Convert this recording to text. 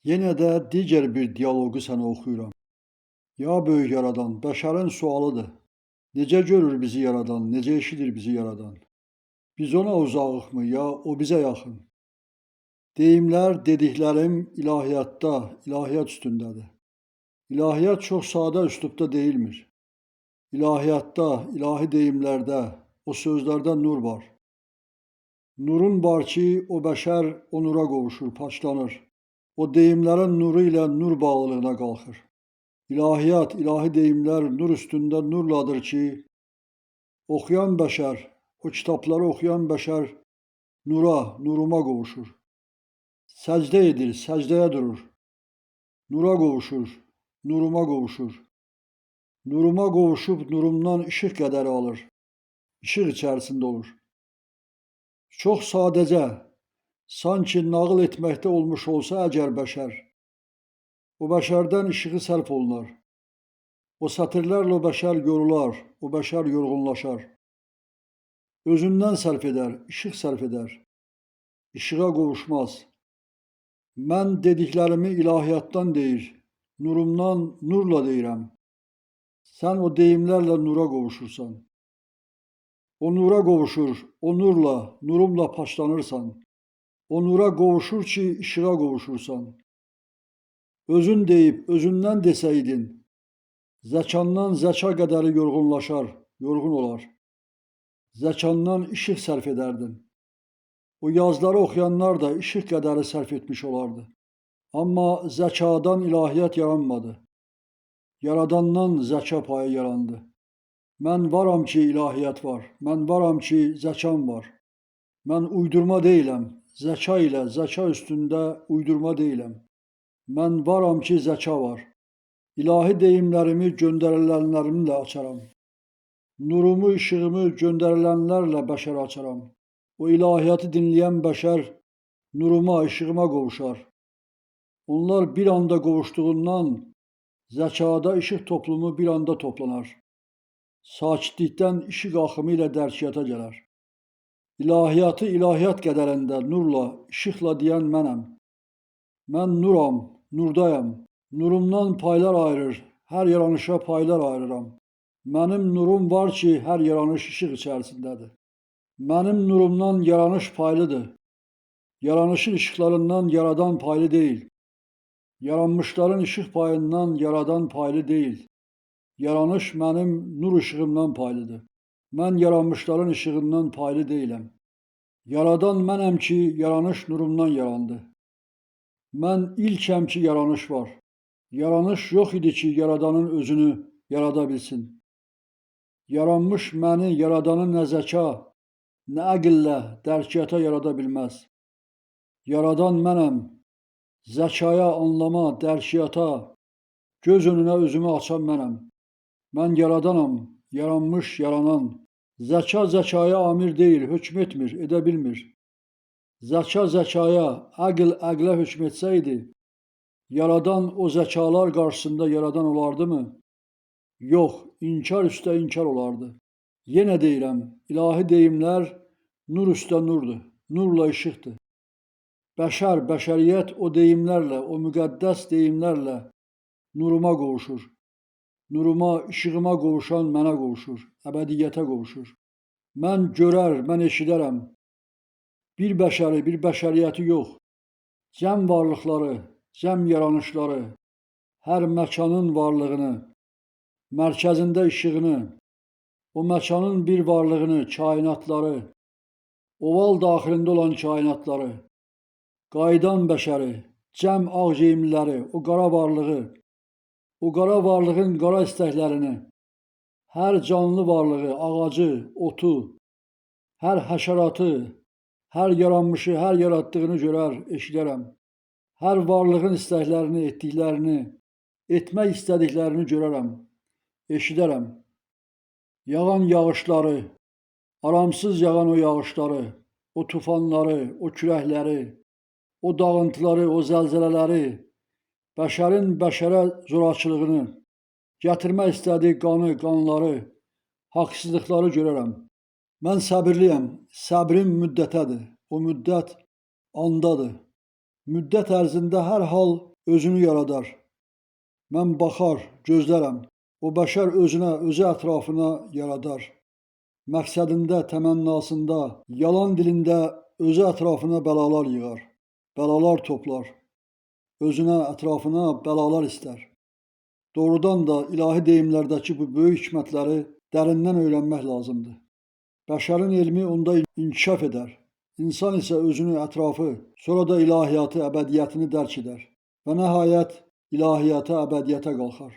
Yenə də digər bir dialoqu sənə oxuyuram. Ya böyük yaradan, bəşərin sualıdır. Necə görür bizi yaradan, necə eşidir bizi yaradan? Biz ona uzağıqmı, ya o bizə yaxın? Deyimlər, dediklərim ilahiyyatda, ilahiyyat üstündədir. İlahiyyat çox sadə üslubda deyilmir. İlahiyyatda, ilahi deyimlərdə, o sözlərdə nur var. Nurun var ki, o bəşər o nura qovuşur, paçlanır. O deyimlərin nuru ilə nur bağlılığına qalxır. İlahiyyat, ilahi deyimlər nur üstündə nurladır ki, oxuyan bəşər, o kitabları oxuyan bəşər nura, nuruma qovuşur. Səcdə edir, səcdəyə durur. Nura qovuşur, nuruma qovuşur. Nuruma qovuşub nurumdan işıq qədəri alır. İşıq içərisində olur. Çox sadəcə, sanki nağıl etməkdə olmuş olsa əgər bəşər, o bəşərdən işığı sərf olunar. O sətirlərlə o bəşər yorular, o bəşər yorğunlaşar. Özündən sərf edər, işıq sərf edər. İşığa qovuşmaz. Mən dediklərimi ilahiyyatdan deyir, nurumdan nurla deyirəm. Sən o deyimlərlə nura qovuşursan. O nura qovuşur, o nurla, nurumla paçlanırsan. O nura qovuşur ki, işığa qovuşursan. Özün deyib, özündən desəydin, zəkandan zəka qədəri yorğunlaşar, yorğun olar. Zəkandan işıq sərf edərdin. O yazıları oxuyanlar da işıq qədəri sərf etmiş olardı. Amma zəkadan ilahiyyat yaranmadı. Yaradandan zəka payı yarandı. Mən varam ki, ilahiyyat var. Mən varam ki, zəkam var. Mən uydurma deyiləm. Zəka ilə, zəka üstündə uydurma deyiləm. Mən varam ki, zəka var. İlahi deyimlərimi göndərilənlərimlə açaram. Nurumu, işığımı göndərilənlərlə bəşər açaram. O ilahiyyatı dinləyən bəşər nuruma, işığıma qovuşar. Onlar bir anda qovuşduğundan zəkada işıq toplumu bir anda toplanar. Sakitlikdən işıq axımı ilə dərkiyyata gələr. İlahiyyatı ilahiyyat qədərində nurla, işıqla deyən mənəm. Mən nuram, nurdayam. Nurumdan paylar ayırır, hər yaranışa paylar ayırıram. Mənim nurum var ki, hər yaranış işıq içərisindədir. Mənim nurumdan yaranış paylıdır. Yaranışın işıqlarından yaradan paylı deyil. Yaranmışların işıq payından yaradan paylı deyil. Yaranış mənim nur işığımdan paylıdır. Mən yaranmışların işığından paylı deyiləm. Yaradan mənəm ki, yaranış nurumdan yarandı. Mən ilkəm ki, yaranış var. Yaranış yox idi ki, yaradanın özünü yarada bilsin. Yaranmış məni yaradanı nə zəka, nə əqillə, dərkiyyata yarada bilməz. Yaradan mənəm. Zəkaya, anlama, dərkiyyata, göz önünə özümü açan mənəm. Mən yaradanam, yaranmış, yaranan. Zəka zəkaya amir deyil, hökm etmir, edə bilmir. Zəka zəkaya, əql əqlə hökm etsəydi, yaradan o zəkalar qarşısında yaradan olardımı? Yox, inkar üstə inkar olardı. Yenə deyirəm, ilahi deyimlər nur üstə nurdur, nurla işıqdır. Bəşər, bəşəriyyət o deyimlərlə, o müqəddəs deyimlərlə nuruma qovuşur. Nuruma, işığıma qovuşan mənə qovuşur, əbədiyyətə qovuşur. Mən görər, mən eşidərəm. Bir bəşəri, bir bəşəriyyəti yox. Cəm varlıqları, cəm yaranışları, hər məkanın varlığını, mərkəzində işığını, o məkanın bir varlığını, kainatları, oval daxilində olan kainatları, qayıdan bəşəri, cəm ağgeyimliləri, o qara varlığı, o qara varlığın qara istəklərini, hər canlı varlığı, ağacı, otu, hər həşəratı, hər yaranmışı, hər yaratdığını görər, eşidərəm. Hər varlığın istəklərini, etdiklərini, etmək istədiklərini görərəm, eşidərəm. Yağan yağışları, aramsız yağan o yağışları, o tufanları, o küləkləri, o dağıntıları, o zəlzələləri, bəşərin bəşərə zorakılığını, gətirmək istədiyi qanı, qanları, haqsızlıqları görərəm. Mən səbirliyəm, səbrim müddətədir, o müddət andadır. Müddət ərzində hər hal özünü yaradar. Mən baxar, gözlərəm. O bəşər özünə, özü ətrafına yaradar. Məqsədində, təmənnasında, yalan dilində özü ətrafına bəlalar yığar. Bəlalar toplar. Özünə, ətrafına bəlalar istər. Doğrudan da ilahi deyimlərdəki bu böyük hikmətləri dərindən öyrənmək lazımdır. Bəşərin elmi onda inkişaf edər. İnsan isə özünü, ətrafı, sonra da ilahiyyatı, əbədiyyətini dərk edər və nəhayət ilahiyyata, əbədiyyətə qalxar.